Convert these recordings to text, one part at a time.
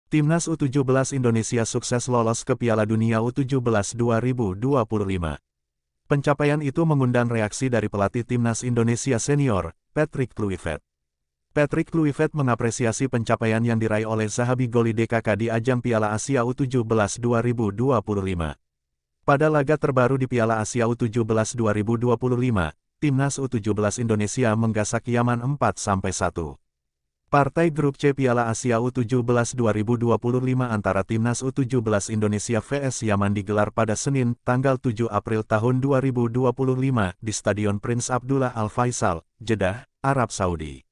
Timnas U17 Indonesia sukses lolos ke Piala Dunia U17 2025. Pencapaian itu mengundang reaksi dari pelatih Timnas Indonesia senior, Patrick Kluivert. Patrick Kluivert mengapresiasi pencapaian yang diraih oleh Zahabi Goli DKK di ajang Piala Asia U17 2025. Pada laga terbaru di Piala Asia U17 2025, Timnas U17 Indonesia menggasak Yaman 4-1. Partai Grup C Piala Asia U17 2025 antara Timnas U17 Indonesia vs Yaman digelar pada Senin, tanggal 7 April tahun 2025 di Stadion Prince Abdullah Al Faisal, Jeddah, Arab Saudi.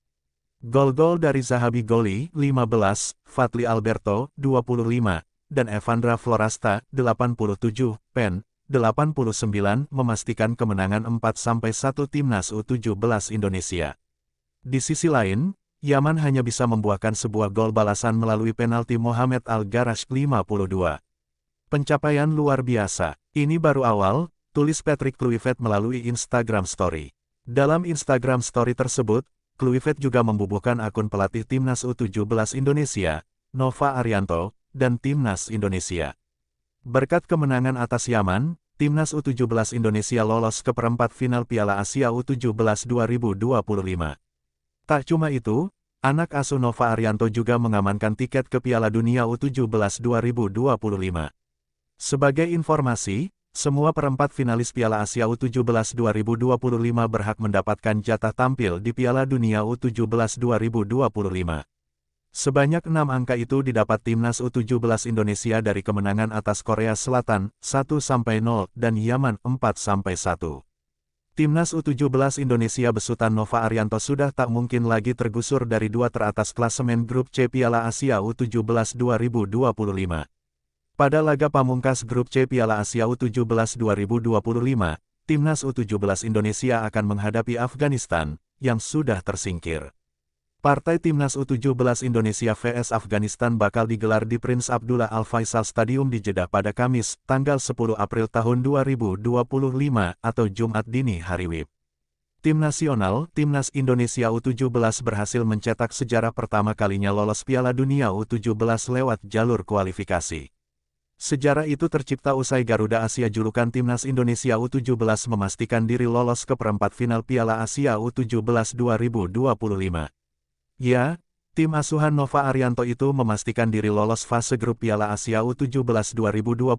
Gol-gol dari Zahabi Goli, 15, Fadli Alberto, 25, dan Evandra Florasta, 87, Pen, 89 memastikan kemenangan 4-1 Timnas U17 Indonesia. Di sisi lain, Yaman hanya bisa membuahkan sebuah gol balasan melalui penalti Mohamed Al-Garash 52. Pencapaian luar biasa. Ini baru awal, tulis Patrick Kluivert melalui Instagram Story. Dalam Instagram Story tersebut, Kluivert juga membubuhkan akun pelatih Timnas U17 Indonesia, Nova Arianto, dan Timnas Indonesia. Berkat kemenangan atas Yaman, Timnas U17 Indonesia lolos ke perempat final Piala Asia U17 2025. Tak cuma itu, anak asuh Nova Arianto juga mengamankan tiket ke Piala Dunia U17 2025. Sebagai informasi, semua perempat finalis Piala Asia U17 2025 berhak mendapatkan jatah tampil di Piala Dunia U17 2025. Sebanyak 6 angka itu didapat Timnas U17 Indonesia dari kemenangan atas Korea Selatan 1-0 dan Yaman 4-1. Timnas U17 Indonesia besutan Nova Arianto sudah tak mungkin lagi tergusur dari dua teratas klasemen Grup C Piala Asia U17 2025. Pada laga pamungkas Grup C Piala Asia U17 2025, Timnas U17 Indonesia akan menghadapi Afghanistan, yang sudah tersingkir. Partai Timnas U17 Indonesia vs Afghanistan bakal digelar di Prince Abdullah Al Faisal Stadium di Jeddah pada Kamis, tanggal 10 April tahun 2025 atau Jumat dini hari WIB. Tim nasional, Timnas Indonesia U17 berhasil mencetak sejarah pertama kalinya lolos Piala Dunia U17 lewat jalur kualifikasi. Sejarah itu tercipta usai Garuda Asia julukan Timnas Indonesia U17 memastikan diri lolos ke perempat final Piala Asia U17 2025. Ya, tim asuhan Nova Arianto itu memastikan diri lolos fase grup Piala Asia U17 2025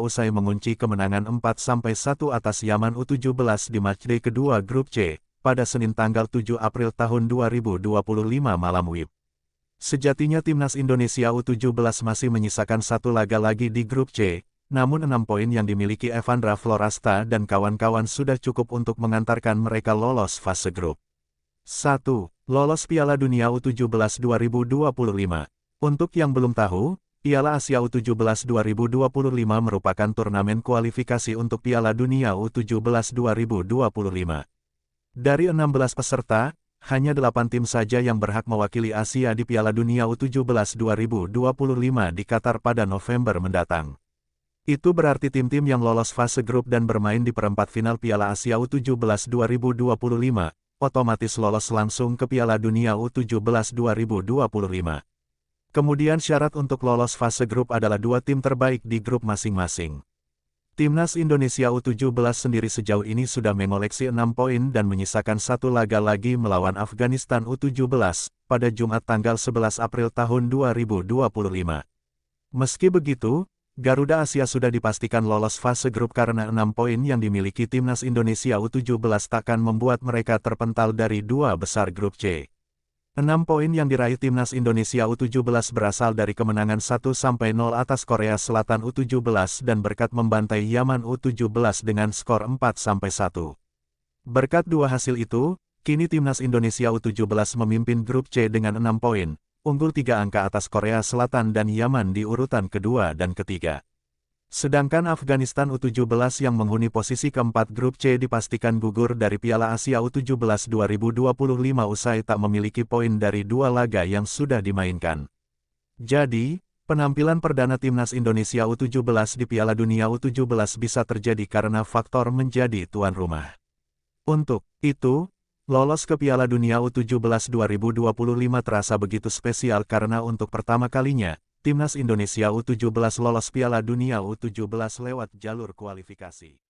usai mengunci kemenangan 4-1 atas Yaman U17 di matchday kedua Grup C, pada Senin tanggal 7 April tahun 2025 malam WIB. Sejatinya Timnas Indonesia U17 masih menyisakan satu laga lagi di Grup C, namun 6 poin yang dimiliki Evandra Florasta dan kawan-kawan sudah cukup untuk mengantarkan mereka lolos fase grup. 1. Lolos Piala Dunia U17 2025. Untuk yang belum tahu, Piala Asia U17 2025 merupakan turnamen kualifikasi untuk Piala Dunia U17 2025. Dari 16 peserta, hanya 8 tim saja yang berhak mewakili Asia di Piala Dunia U17 2025 di Qatar pada November mendatang. Itu berarti tim-tim yang lolos fase grup dan bermain di perempat final Piala Asia U17 2025, otomatis lolos langsung ke Piala Dunia U17 2025. Kemudian syarat untuk lolos fase grup adalah 2 tim terbaik di grup masing-masing. Timnas Indonesia U17 sendiri sejauh ini sudah mengoleksi 6 poin dan menyisakan satu laga lagi melawan Afghanistan U17, pada Jumat tanggal 11 April tahun 2025. Meski begitu, Garuda Asia sudah dipastikan lolos fase grup karena 6 poin yang dimiliki Timnas Indonesia U17 takkan membuat mereka terpental dari 2 besar Grup C. 6 poin yang diraih Timnas Indonesia U17 berasal dari kemenangan 1-0 atas Korea Selatan U17 dan berkat membantai Yaman U17 dengan skor 4-1. Berkat 2 hasil itu, kini Timnas Indonesia U17 memimpin Grup C dengan 6 poin. Unggul 3 angka atas Korea Selatan dan Yaman di urutan kedua dan ketiga. Sedangkan Afghanistan U17 yang menghuni posisi keempat Grup C dipastikan gugur dari Piala Asia U17 2025 usai tak memiliki poin dari 2 laga yang sudah dimainkan. Jadi, penampilan perdana Timnas Indonesia U17 di Piala Dunia U17 bisa terjadi karena faktor menjadi tuan rumah. Untuk itu, lolos ke Piala Dunia U17 2025 terasa begitu spesial karena untuk pertama kalinya, Timnas Indonesia U17 lolos Piala Dunia U17 lewat jalur kualifikasi.